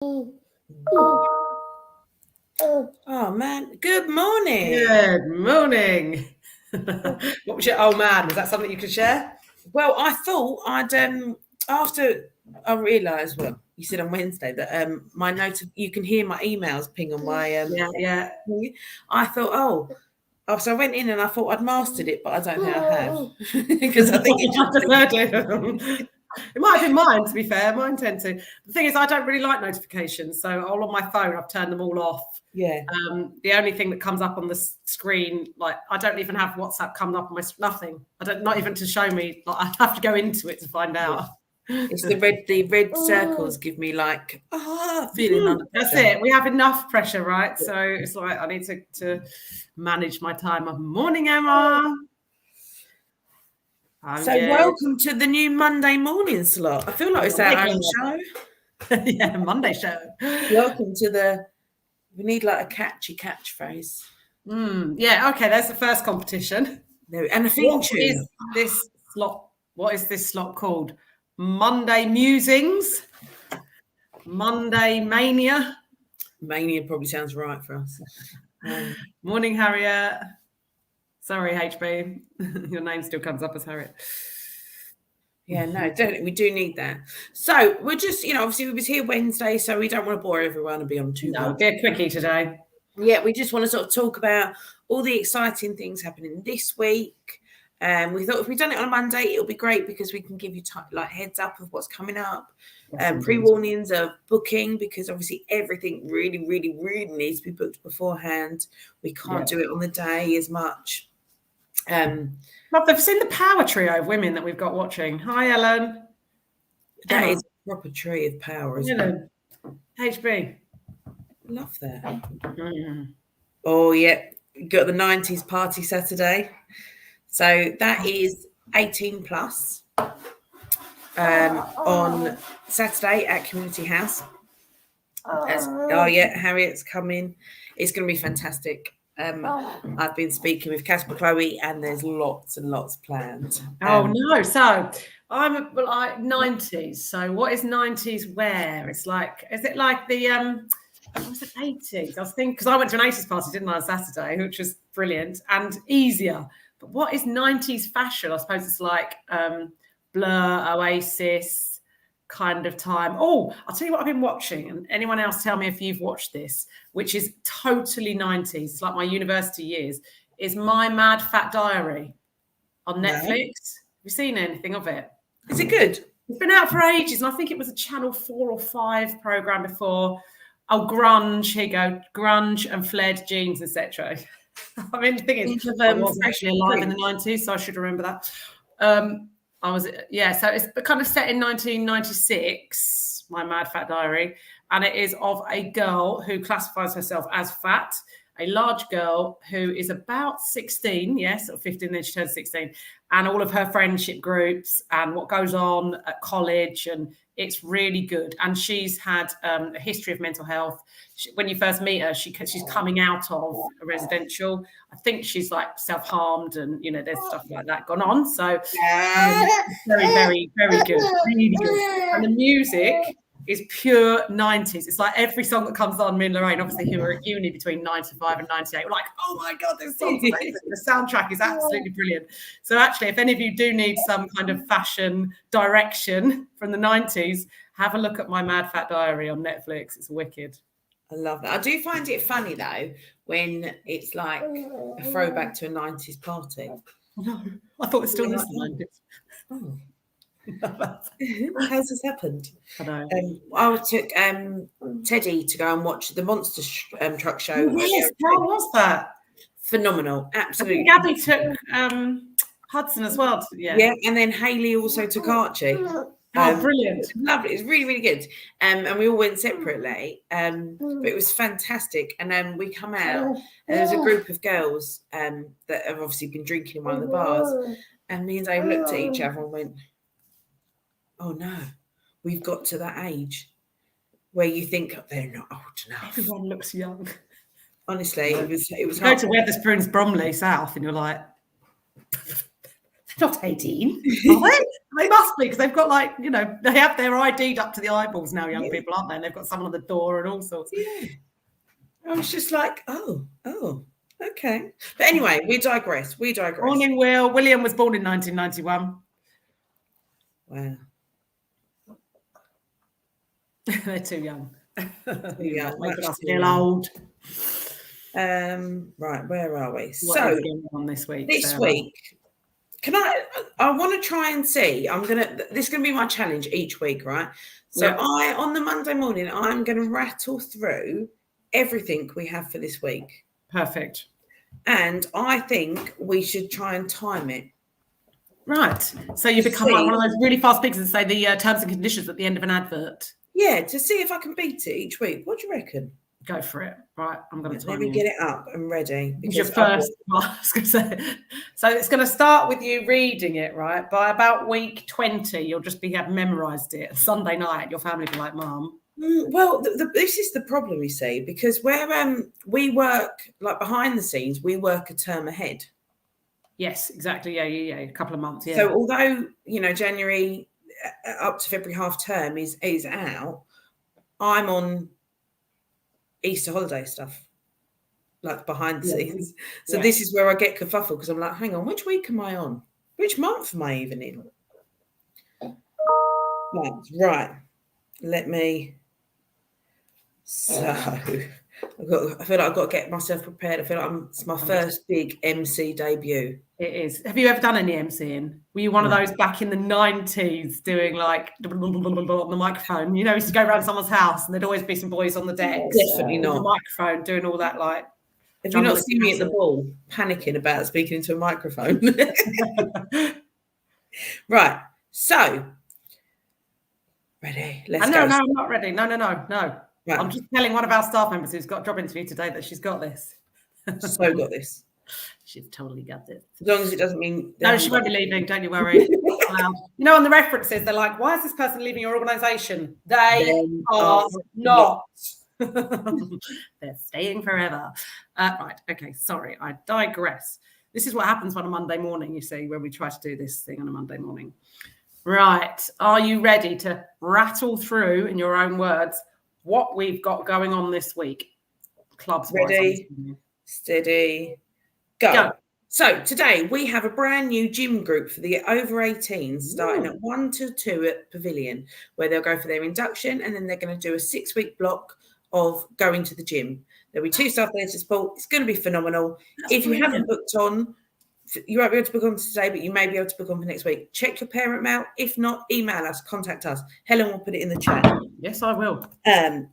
Oh man, good morning. Good morning. What was your man? Was that something you could share? Well, I thought I'd after I realised, well, you said on Wednesday that my you can hear my emails ping on my Yeah. I thought, so I went in and I thought I'd mastered it, but I don't think I have because I think It might have been mine, to be fair. Mine tend to. The thing is, I don't really like notifications, so all on my phone, I've turned them all off. Yeah. The only thing that comes up on the screen, like I don't even have WhatsApp coming up on my nothing. Not even to show me. Like I have to go into it to find out. It's the red circles give me like feeling under pressure. That's it. We have enough pressure, right? So it's like I need to manage my time. Morning, Emma. Welcome to the new Monday morning slot. I feel like it's our own show. Yeah, Monday show. Welcome to we need like a catchy catchphrase. Yeah, okay, there's the first competition. And a theme tune. What is this slot called? Monday Musings? Monday Mania? Mania probably sounds right for us. Morning, Harriet. Sorry, HB. Your name still comes up as Harriet. Yeah, no, we do need that. So we're just, obviously we was here Wednesday, so we don't want to bore everyone and be on too long. Be a quickie today. Yeah, we just want to sort of talk about all the exciting things happening this week. We thought if we'd done it on a Monday, it'll be great because we can give you heads up of what's coming up, pre-warnings of booking, because obviously everything really, really, really needs to be booked beforehand. We can't do it on the day as much. They've seen the power trio of women that we've got watching. Hi, Helen. That is a proper tree of power, isn't it? HB. Love that. Oh, yeah. Got the 90s party Saturday. So that is 18 plus on Saturday at Community House. Harriet's coming. It's going to be fantastic. I've been speaking with CASPA Chloe, and there's lots and lots planned. So I'm like 90s. So what is 90s wear? Is it like the was it 80s? I was thinking, because I went to an 80s party, didn't I, on Saturday, which was brilliant and easier. But what is 90s fashion? I suppose it's like Blur, Oasis kind of time. Oh, I'll tell you what I've been watching, and anyone else tell me if you've watched this, which is totally 90s. It's like my university years. Is My Mad Fat Diary on Netflix. Have you seen anything of it? Is it good? It's been out for ages, and I think it was a Channel 4 or 5 program before. Oh, grunge, here you go. Grunge and flared jeans, etc. I mean, the thing is, I was actually alive in the 90s, so I should remember that. So it's kind of set in 1996, My Mad Fat Diary, and it is of a girl who classifies herself as fat, a large girl who is about 16, or 15, then she turns 16, and all of her friendship groups and what goes on at college, and it's really good. And she's had a history of mental health. When you first meet her, she's coming out of a residential. I think she's like self-harmed, and there's stuff like that gone on. So very, very, very good, really good. And the music is pure 90s. It's like every song that comes on, me and Lorraine, obviously, who were at uni between 95 and 98, we're like, oh my God, this song's amazing. The soundtrack is absolutely brilliant. So actually, if any of you do need some kind of fashion direction from the 90s, have a look at My Mad Fat Diary on Netflix. It's wicked. I love that. I do find it funny, though, when it's like a throwback to a 90s party. No, I thought it still was the 90s. Oh. How's this happened? I know. I took Teddy to go and watch the Monster Truck show. Yes, how was that? Phenomenal, absolutely. I think Gabby took Hudson as well. Yeah, and then Hayley also took Archie. Brilliant. Lovely. It's really, really good. And we all went separately. But it was fantastic. And then we come out, and there was a group of girls that have obviously been drinking in one of the bars. And me and Dave looked at each other and went, oh no, we've got to that age where you think they're not old enough. Everyone looks young. Honestly, it was hard. Go to Wetherspoons, Bromley South, and you're like, Not 18, are they? They must be, because they've got like, they have their ID'd up to the eyeballs now, young people, aren't they? And they've got someone at the door and all sorts. Yeah. I was just like, oh, okay. But anyway, we digress. Morning, Will. William was born in 1991. Wow. They're too young. Yeah, making us feel old. Right, where are we? What is going on this week? This week, I want to try and see. This is going to be my challenge each week, right? So on the Monday morning, I'm going to rattle through everything we have for this week. Perfect. And I think we should try and time it. Right. So you become like one of those really fast speakers and say the terms and conditions at the end of an advert. Yeah, to see if I can beat it each week. What do you reckon? Go for it. Right, I'm going to time Let me get it up and ready. Your first. So it's going to start with you reading it, right? By about week 20, you'll just have memorised it. Sunday night, your family will be like, Mum. Well, this is the problem, you see, because where we work, like behind the scenes, we work a term ahead. Yes, exactly. Yeah. A couple of months. Yeah. So although January up to February half term is out, I'm on Easter holiday stuff, like behind the scenes. So this is where I get kerfuffle, because I'm like, hang on, which week am I on? Which month am I even in? Right. Let me. So I feel like I've got to get myself prepared. I feel like it's my first big MC debut. It is. Have you ever done any MCing? Were you one of those back in the 90s doing like on the microphone? You used to go around someone's house and there'd always be some boys on the decks. Definitely not. The microphone doing all that like. Have you not seen me at the ball panicking about speaking into a microphone? Right. So, ready? Let's go. No, I'm not ready. No. Right. I'm just telling one of our staff members who's got a job interview today that she's got this. So got this. She's totally got this. As long as it doesn't mean... No, she won't be leaving. Don't you worry. On the references, they're like, why is this person leaving your organisation? They are not. They're staying forever. Right. Okay. Sorry. I digress. This is what happens on a Monday morning, you see, when we try to do this thing on a Monday morning. Right. Are you ready to rattle through, in your own words, what we've got going on this week? Clubs. Ready, steady, go. So today we have a brand new gym group for the over 18s starting at 1 till 2 at Pavilion, where they'll go for their induction, and then they're going to do a 6-week block of going to the gym. There'll be 2 staff there to support. It's going to be phenomenal. If you haven't booked on, you won't be able to book on today, but you may be able to book on for next week. Check your parent mail. If not, email us, contact us. Helen will put it in the chat. Yes, I will.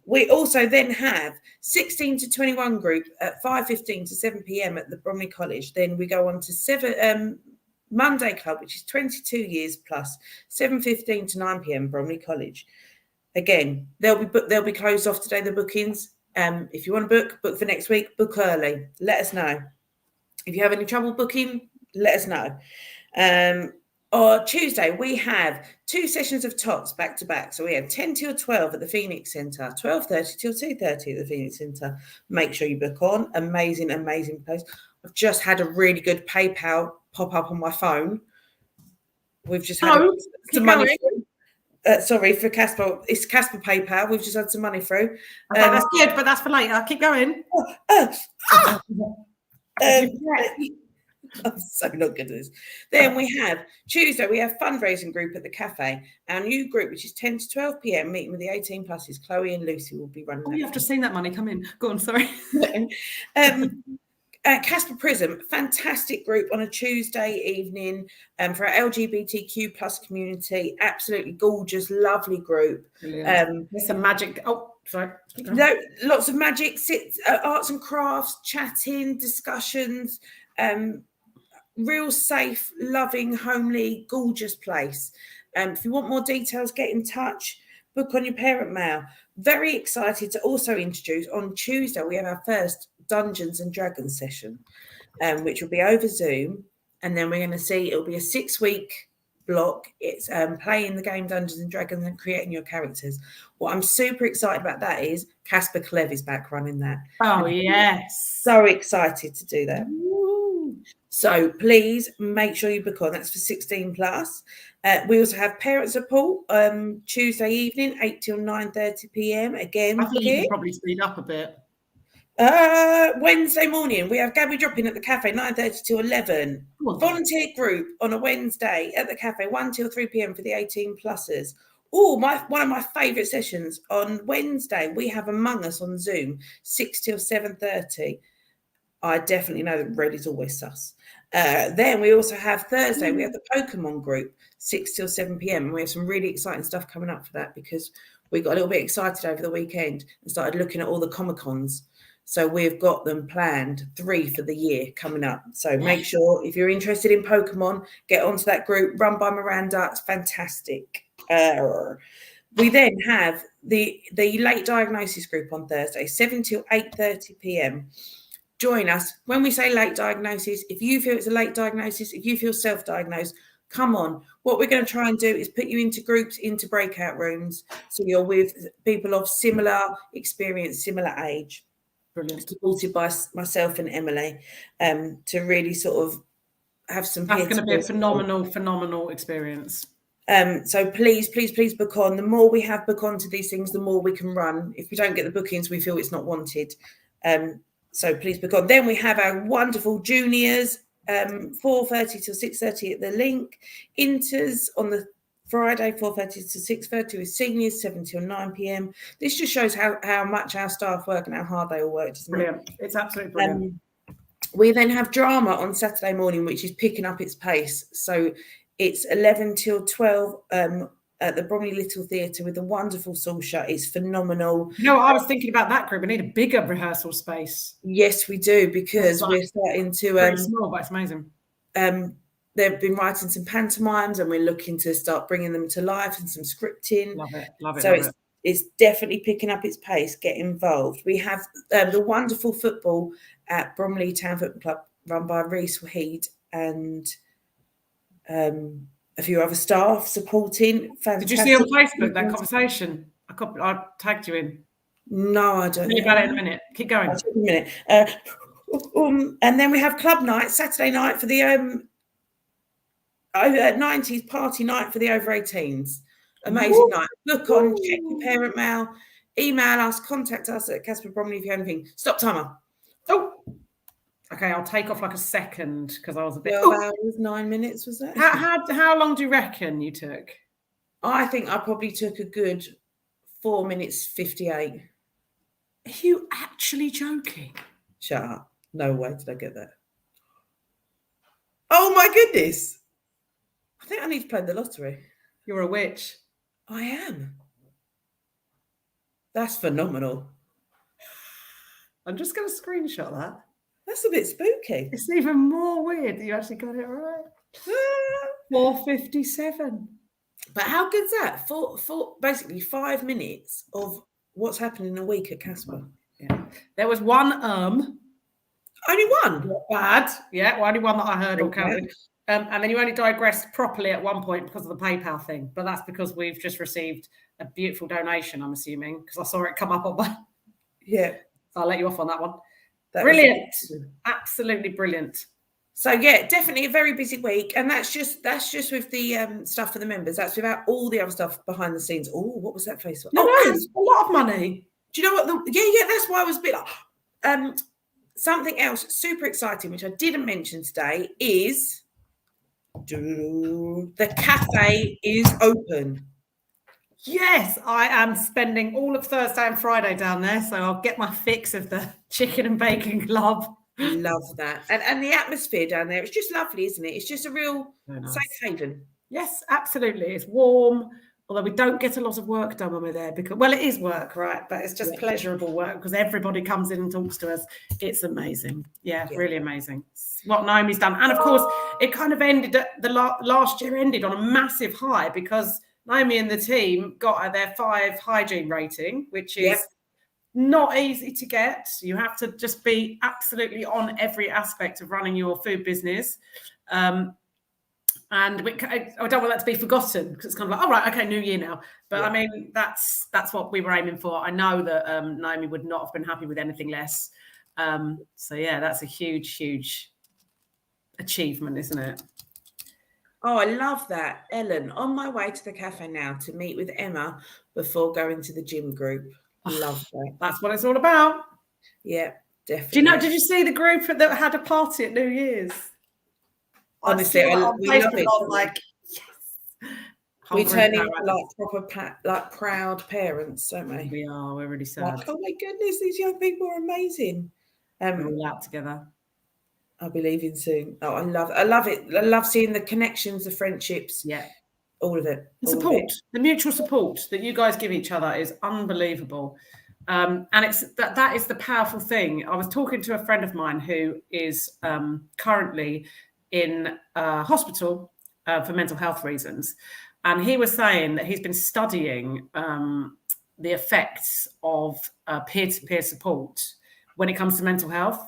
We also then have 16 to 21 group at 5:15 to 7 p.m. at the Bromley College. Then we go on to Monday Club, which is 22 years plus, 7:15 to 9 p.m. Bromley College. Again, they'll be closed off today, the bookings. If you want to book for next week, book early. Let us know. If you have any trouble booking, let us know. On Tuesday, we have 2 sessions of TOTS back to back. So we have 10 till 12 at the Phoenix Centre, 12:30 till 2:30 at the Phoenix Centre. Make sure you book on. Amazing, amazing place. I've just had a really good PayPal pop up on my phone. We've just had some money. Sorry, for CASPA. It's CASPA PayPal. We've just had some money through. That's good, but that's for later. Keep going. I'm so not good at this. Then we have Tuesday, we have fundraising group at the cafe. Our new group, which is 10 to 12 p.m, meeting with the 18 pluses. Chloe and Lucy will be running that. You've just seen that money come in. Go on, sorry. Casper Prism, fantastic group on a Tuesday evening for our LGBTQ plus community. Absolutely gorgeous, lovely group. There's some magic. Oh, sorry. No, lots of magic, arts and crafts, chatting, discussions. Real safe, loving, homely, gorgeous place. If you want more details, get in touch. Book on your parent mail. Very excited to also introduce on Tuesday, we have our first Dungeons and Dragons session, which will be over Zoom. And then we're going to see, it'll be a 6-week block. It's playing the game Dungeons and Dragons and creating your characters. What I'm super excited about that is Casper Clev is back running that. Oh, yes. So excited to do that. Ooh. So please make sure you book on. That's for 16 plus. We also have parent support Tuesday evening, 8 till 9:30 p.m. Again, I think you can probably speed up a bit. Wednesday morning, we have Gabby dropping at the cafe, 9:30 to 11. Volunteer group on a Wednesday at the cafe, 1 till 3 p.m. for the 18 plussers. Oh, one of my favourite sessions on Wednesday, we have Among Us on Zoom, 6 till 7:30. I definitely know that red is always sus. Then we also have Thursday, we have the Pokemon group, 6 till 7 p.m. And we have some really exciting stuff coming up for that because we got a little bit excited over the weekend and started looking at all the Comic-Cons. So we've got them planned, 3 for the year coming up. So make sure if you're interested in Pokemon, get onto that group run by Miranda. It's fantastic. We then have the late diagnosis group on Thursday, 7 till 8:30 p.m. Join us. When we say late diagnosis, if you feel it's a late diagnosis, if you feel self-diagnosed, come on. What we're going to try and do is put you into groups, into breakout rooms, so you're with people of similar experience, similar age. Brilliant. Supported by myself and Emily, to really sort of have some. That's going to be a phenomenal experience. So please book on. The more we have book on to these things, the more we can run. If we don't get the bookings, we feel it's not wanted. So please book on. Then we have our wonderful juniors, 4:30 till 6:30 at the Link. Inters on the Friday, 4:30 to 6:30 with seniors, 7 till 9 p.m. This just shows how much our staff work and how hard they all work, doesn't brilliant. It? It's absolutely brilliant. We then have drama on Saturday morning, which is picking up its pace. So it's 11 till 12 at the Bromley Little Theatre with the wonderful Saoirse. It's phenomenal. You know, I was thinking about that group. We need a bigger rehearsal space. Yes, we do, because we're starting to. Pretty small, but it's amazing. They've been writing some pantomimes, and we're looking to start bringing them to life and some scripting. Love it. So it's definitely picking up its pace. Get involved. We have the wonderful football at Bromley Town Football Club, run by Reese Waheed and a few other staff supporting. Fantastic. Did you see on Facebook that conversation? I tagged you in. No, I don't. Tell you about it in a minute. Keep going. A minute. And then we have club night, Saturday night for the 90s party night for the over 18s. Amazing night. Book on, check your parent mail, email us, contact us at CASPA Bromley if you have anything. Stop timer. Oh, okay. I'll take off like a second because I was a bit. 12 hours, 9 minutes, was that? How long do you reckon you took? I think I probably took a good 4 minutes 58. Are you actually joking? Shut up. No way did I get that. Oh my goodness. I think I need to play the lottery. You're a witch. I am. That's phenomenal. I'm just going to screenshot that. That's a bit spooky. It's even more weird that you actually got it right. 4:57. But how good's that? For basically 5 minutes of what's happening in a week at CASPA. Yeah. There was one Only one? Not bad. Yeah, only one that I heard or counted. And then you only digressed properly at one point because of the PayPal thing. But that's because we've just received a beautiful donation, I'm assuming, because I saw it come up on my... Yeah. So I'll let you off on that one. Brilliant. Absolutely brilliant. So yeah, definitely a very busy week. And that's just with the stuff for the members. That's without all the other stuff behind the scenes. Oh, what was that face? No, it's a lot of money. Do you know what? Yeah, that's why I was a bit like... something else super exciting, which I didn't mention today, is the cafe is open. Yes, I am spending all of Thursday and Friday down there, so I'll get my fix of the chicken and bacon club. Love that. And the atmosphere down there, it's just lovely, isn't it? It's just a real safe haven. Yes, absolutely. It's warm, although we don't get a lot of work done when we're there because, well, it is work, right? But it's just pleasurable work because everybody comes in and talks to us. It's amazing. Yeah, really amazing. What Naomi's done. And of course, it kind of ended, last year ended on a massive high because Naomi and the team got their 5 hygiene rating, which is not easy to get. You have to just be absolutely on every aspect of running your food business. And I don't want that to be forgotten because it's kind of like, all right, okay, new year now. But I mean, that's what we were aiming for. I know that Naomi would not have been happy with anything less. So yeah, that's a huge achievement, isn't it? Oh, I love that. Ellen, on my way to the cafe now to meet with Emma before going to the gym group. Love that. That's what it's all about. Yeah, definitely. Did you see the group that had a party at New Year's? Honestly, we love it. I was like, yes. We turn into like proper, like proud parents, don't we? We are. We're really sad. Like, oh my goodness, these young people are amazing. We're all out together. I'll be leaving soon. Oh, I love it. I love seeing the connections, the friendships. Yeah. All of it. The support, the mutual support that you guys give each other is unbelievable. And it's that is the powerful thing. I was talking to a friend of mine who is currently in hospital for mental health reasons. And he was saying that he's been studying the effects of peer-to-peer support when it comes to mental health.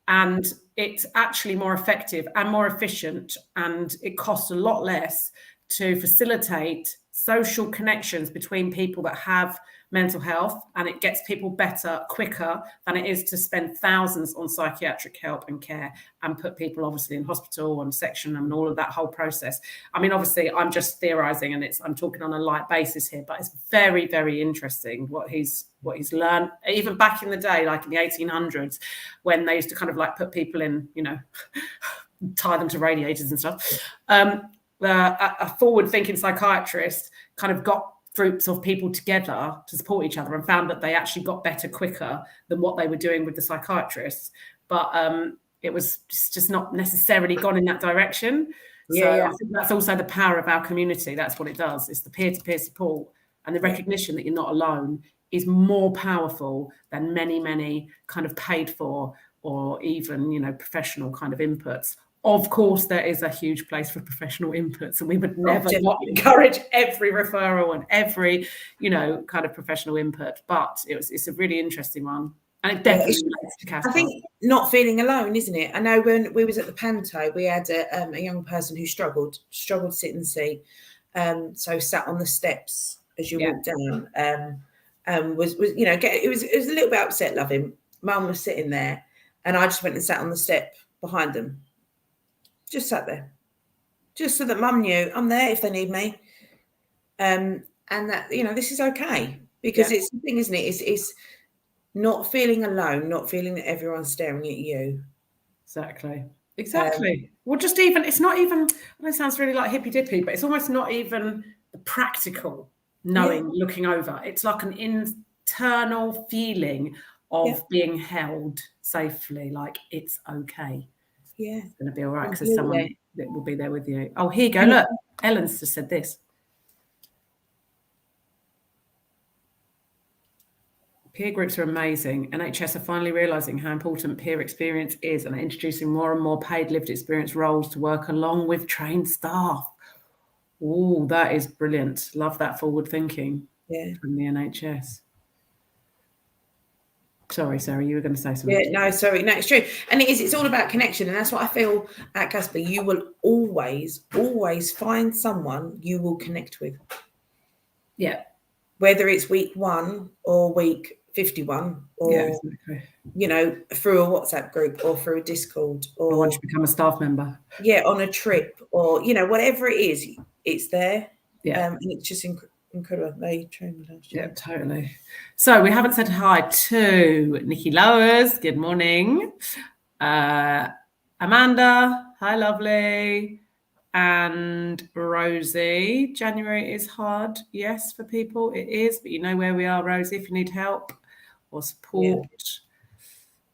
And it's actually more effective and more efficient, and it costs a lot less to facilitate social connections between people that have mental health, and it gets people better quicker than it is to spend thousands on psychiatric help and care and put people obviously in hospital and section and all of that whole process. I mean, obviously I'm just theorizing and I'm talking on a light basis here, but it's very, very interesting what he's learned, even back in the day, like in the 1800s, when they used to kind of like put people in, tie them to radiators and stuff. A forward-thinking psychiatrist kind of got groups of people together to support each other and found that they actually got better quicker than what they were doing with the psychiatrists. But it was just not necessarily gone in that direction. I think that's also the power of our community. That's what it does. It's the peer-to-peer support and the recognition that you're not alone is more powerful than many, many kind of paid for or even, professional kind of inputs. Of course, there is a huge place for professional inputs, and we would never not encourage every referral and every, kind of professional input. But it's a really interesting one, and it definitely relates to CASPA. I think not feeling alone, isn't it? I know when we was at the Panto, we had a young person who struggled to sit in the seat, so sat on the steps as you walked down. It was a little bit upset. Loving Mum was sitting there, and I just went and sat on the step behind them. Just sat there, just so that Mum knew I'm there if they need me, and that this is okay, because it's the thing, isn't it? It's not feeling alone, not feeling that everyone's staring at you. Exactly. Well, just even it's not even. It sounds really like hippy dippy, but it's almost not even the practical knowing, looking over. It's like an internal feeling of being held safely, like it's okay. Yeah, it's going to be all right because there's someone that will be there with you. Oh, here you go. Look, Helen's just said this. Peer groups are amazing. NHS are finally realising how important peer experience is and are introducing more and more paid lived experience roles to work along with trained staff. Oh, that is brilliant. Love that forward thinking from the NHS. Sorry, Sarah, you were going to say something. Yeah, no, sorry. No, it's true. And it's all about connection. And that's what I feel at CASPA. You will always, always find someone you will connect with. Yeah. Whether it's week 1 or week 51 or, through a WhatsApp group or through a Discord. Or once you become a staff member. Yeah, on a trip or, whatever it is, it's there. Yeah. And it's just incredible. They trained me last year. Yeah, totally. So we haven't said hi to Nikki Lowers. Good morning. Amanda. Hi, lovely. And Rosie. January is hard. Yes, for people it is. But you know where we are, Rosie, if you need help or support.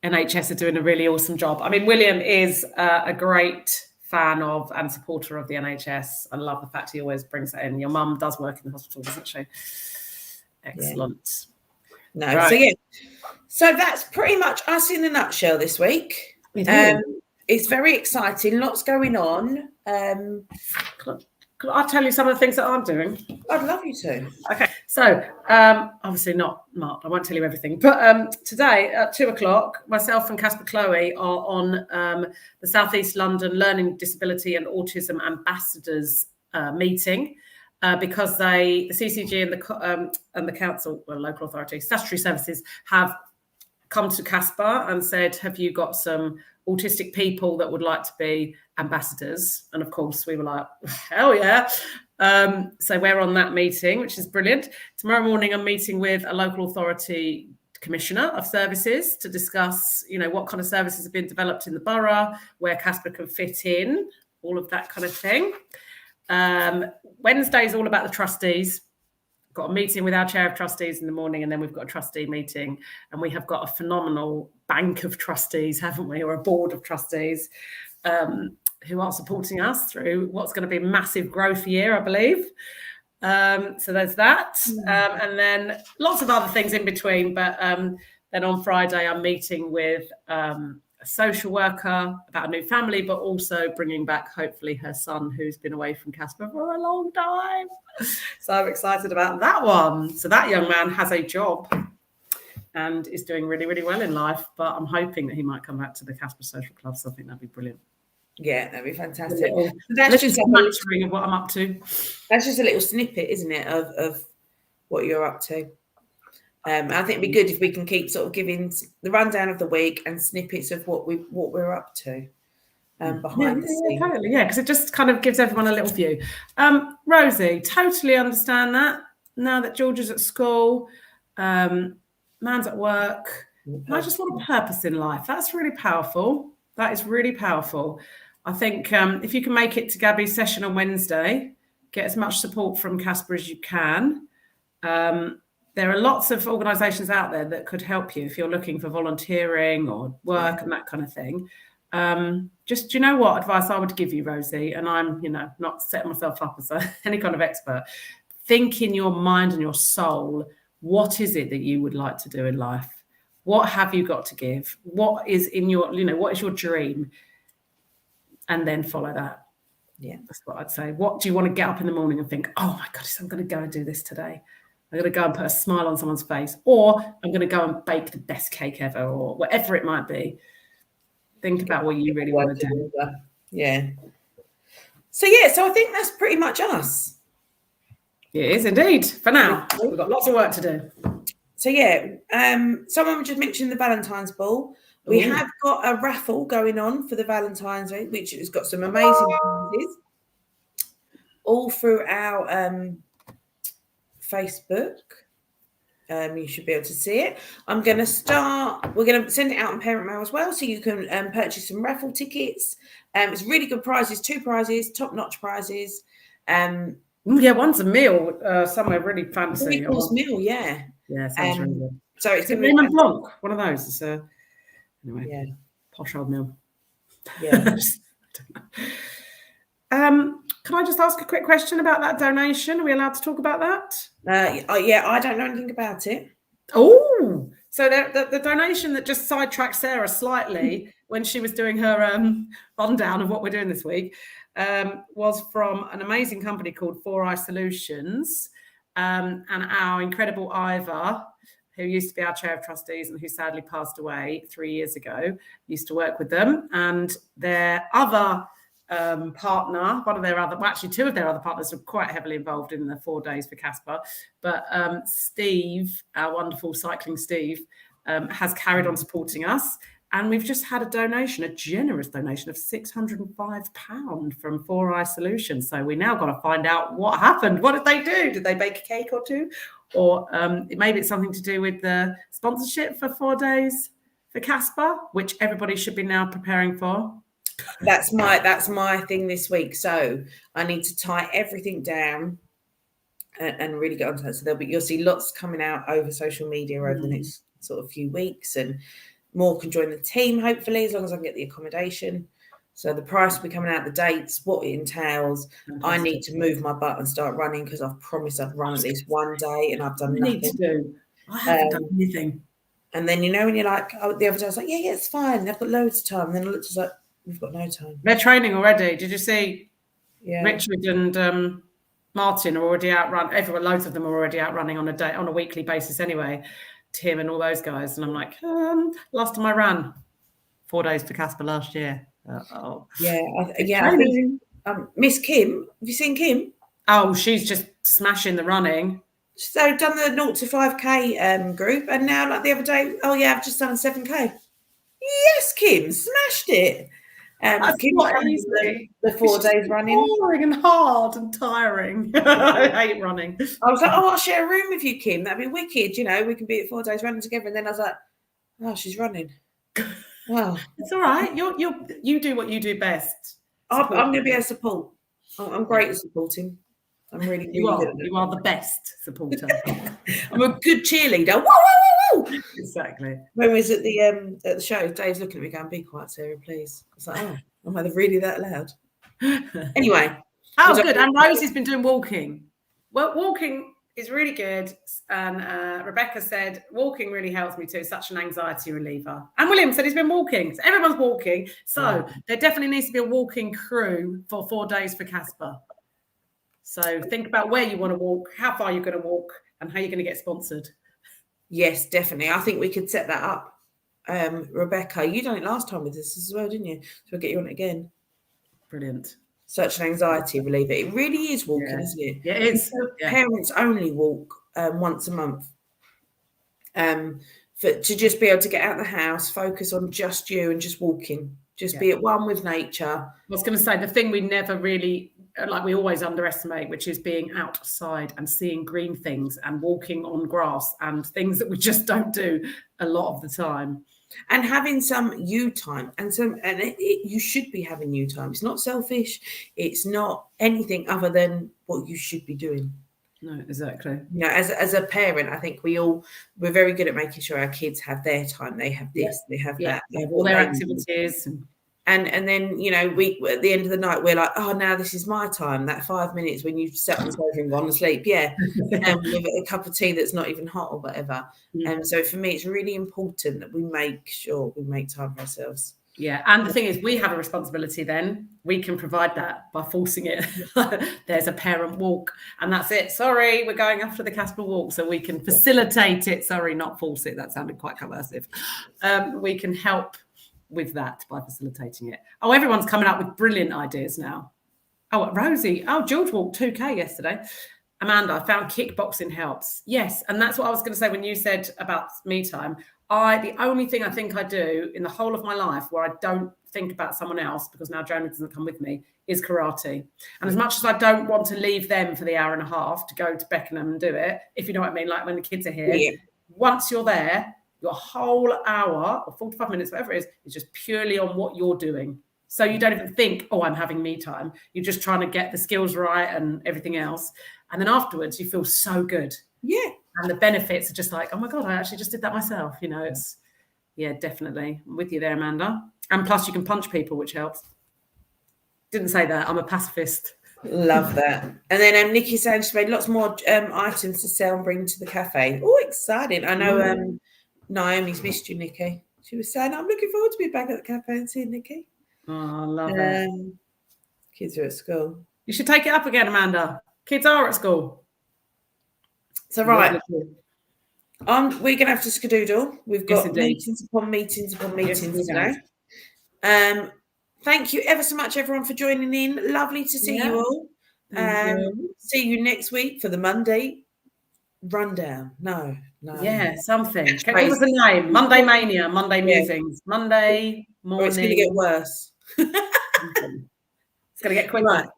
Yeah. NHS are doing a really awesome job. I mean, William is a great fan of and supporter of the NHS. I love the fact he always brings that in. Your mum does work in the hospital, doesn't she? Excellent. Yeah. No, right. So that's pretty much us in a nutshell this week. It's very exciting. Lots going on. Could I tell you some of the things that I'm doing? I'd love you to. Okay. So obviously not Mark. I won't tell you everything. But today at 2:00, myself and CASPA Chloe are on the South East London Learning Disability and Autism Ambassadors meeting because the CCG and the council, well, local authority, statutory services have come to CASPA and said, have you got some autistic people that would like to be ambassadors. And of course, we were like, hell yeah. So we're on that meeting, which is brilliant. Tomorrow morning, I'm meeting with a local authority commissioner of services to discuss, what kind of services have been developed in the borough, where CASPA can fit in, all of that kind of thing. Wednesday is all about the trustees. Got a meeting with our chair of trustees in the morning, and then we've got a trustee meeting, and we have got a phenomenal bank of trustees, haven't we, or a board of trustees who are supporting us through what's going to be a massive growth year, I believe. So there's that. And then lots of other things in between. But then on Friday, I'm meeting with a social worker about a new family, but also bringing back, hopefully, her son, who's been away from CASPA for a long time. So I'm excited about that one. So that young man has a job and is doing really, really well in life. But I'm hoping that he might come back to the CASPA Social Club. So I think that'd be brilliant. Yeah, that'd be fantastic. That's just a monitoring of what I'm up to. That's just a little snippet, isn't it, of what you're up to. I think it'd be good if we can keep sort of giving the rundown of the week and snippets of what we're up to behind the scenes. Totally, because it just kind of gives everyone a little view. Rosie, totally understand that. Now that George is at school, man's at work, and I just want a purpose in life. That's really powerful. That is really powerful. I think if you can make it to Gabby's session on Wednesday, get as much support from CASPA as you can. There are lots of organisations out there that could help you if you're looking for volunteering or work and that kind of thing. Just, do you know what advice I would give you, Rosie? And I'm, not setting myself up as any kind of expert. Think in your mind and your soul, what is it that you would like to do in life? What have you got to give? What is in your, what is your dream? And then follow that. Yeah, that's what I'd say. What do you want to get up in the morning and think, oh my goodness, I'm going to go and do this today. I'm going to go and put a smile on someone's face, or I'm going to go and bake the best cake ever, or whatever it might be. Think about what you really want to do. Yeah. So I think that's pretty much us. It is indeed. For now, we've got lots of work to do. So someone just mentioned the Valentine's Ball. We have got a raffle going on for the Valentine's Day, which has got some amazing prizes all through our Facebook. You should be able to see it. We're going to send it out on Parent Mail as well, so you can purchase some raffle tickets. It's really good prizes, 2 prizes, top-notch prizes. One's a meal somewhere really fancy. Really cool meal, yeah. Yeah, sounds really good. So it's a Raymond Blanc, one of those. It's anyway, posh old meal. Yeah. Can I just ask a quick question about that donation? Are we allowed to talk about that? I don't know anything about it. Oh, so the donation that just sidetracked Sarah slightly when she was doing her rundown of what we're doing this week was from an amazing company called 4i Solutions, and our incredible Ivor, who used to be our chair of trustees and who sadly passed away 3 years ago, used to work with them. And their other partner, two of their other partners are quite heavily involved in the 4 days for CASPA. But Steve, our wonderful cycling Steve, has carried on supporting us. And we've just had a generous donation of £605 from 4i Solutions. So we now got to find out what happened. What did they do? Did they bake a cake or two? Or maybe it's something to do with the sponsorship for 4 days for CASPA, which everybody should be now preparing for. That's my thing this week. So I need to tie everything down and really get onto that. So you'll see lots coming out over social media over the next sort of few weeks, and more can join the team, hopefully, as long as I can get the accommodation. So the price will be coming out, the dates, what it entails. Fantastic. I need to move my butt and start running, because I've promised I'd run at least one day, and I've done nothing. I haven't done anything. And then, when you're like, the other day I was like, yeah, it's fine. I've got loads of time. And then I looked, like, we've got no time. They're training already. Did you see? Yeah. Richard and Martin are already out running. Loads of them are already out running on a weekly basis anyway. Tim and all those guys. And I'm like, last time I ran 4 days for CASPA last year. I think Miss Kim. Have you seen Kim? Oh, she's just smashing the running. So done the 0 to 5K group, and now, like the other day, I've just done a 7K. Yes, Kim, smashed it. That's Kim's not done easy. the 4 It's just days running. boring and hard and tiring. I hate running. I was like, oh, I'll share a room with you, Kim. That'd be wicked. You know, we can be at 4 days running together. And then I was like, oh, she's running. Wow. It's all right. You do what you do best. I'm going to be a support. I'm great at supporting. I'm really, really good at it. You are the best supporter. I'm a good cheerleader. Whoa, whoa, whoa, whoa. Exactly. When we was at the show, Dave's looking at me going, be quiet, Sarah, please. I was like, oh, am I really that loud? Anyway. Oh, good. And Rosie's been doing walking. Well, walking is really good. And Rebecca said, walking really helps me too. Such an anxiety reliever. And William said he's been walking. So everyone's walking. So there definitely needs to be a walking crew for 4 days for CASPA. So think about where you want to walk, how far you're going to walk, and how you're going to get sponsored. Yes, definitely. I think we could set that up. Rebecca, you done it last time with us as well, didn't you? So we'll get you on it again. Brilliant. Such an anxiety reliever. It really is walking, isn't it? Yeah, it is. Parents only walk once a month. To just be able to get out of the house, focus on just you and just walking. Just be at one with nature. I was going to say, the thing we never really, like we always underestimate, which is being outside and seeing green things and walking on grass and things that we just don't do a lot of the time. And having some you time you should be having you time. It's not selfish. It's not anything other than what you should be doing. No, exactly. You know, as a parent, I think we're very good at making sure our kids have their time. They have this, they have that, they have all their activities. And then, you know, we at the end of the night, we're like, oh, now this is my time. That 5 minutes when you've sat on the sofa and gone to sleep, with a cup of tea that's not even hot or whatever. And so for me, it's really important that we make sure we make time for ourselves. Yeah, and the thing is, we have a responsibility then. We can provide that by forcing it. There's a parent walk, and that's it. Sorry, we're going after the CASPA walk, so we can facilitate it. Sorry, not force it. That sounded quite coercive. We can help with that by facilitating it. Oh, everyone's coming up with brilliant ideas now. Oh, Rosie. Oh, George walked 2K yesterday. Amanda, I found kickboxing helps. Yes, and that's what I was going to say when you said about me time. The only thing I think I do in the whole of my life where I don't think about someone else, because now Jonah doesn't come with me, is karate. And as much as I don't want to leave them for the hour and a half to go to Beckenham and do it, if you know what I mean, like when the kids are here, once you're there, your whole hour or 45 minutes, whatever it is just purely on what you're doing. So you don't even think, oh, I'm having me time. You're just trying to get the skills right and everything else. And then afterwards, you feel so good. Yeah. And the benefits are just like, oh, my God, I actually just did that myself. You know, it's, definitely. I'm with you there, Amanda. And plus you can punch people, which helps. Didn't say that. I'm a pacifist. Love that. And then Nikki saying she's made lots more items to sell and bring to the cafe. Oh, exciting. I know Naomi's missed you, Nikki. She was saying, I'm looking forward to be back at the cafe and seeing Nikki. Oh, I love it. Kids are at school. You should take it up again, Amanda. Kids are at school. So, right. We're going to have to skedoodle. We've got meetings upon meetings upon meetings today. Thank you ever so much, everyone, for joining in. Lovely to see you all. See you next week for the Monday rundown. No. Yeah, something. What was the name? Monday Mania, Monday Musings, Monday morning. Or it's going to get worse. It's going to get quicker.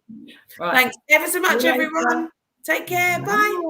Right. Thanks ever so much, everyone. Take care. Bye.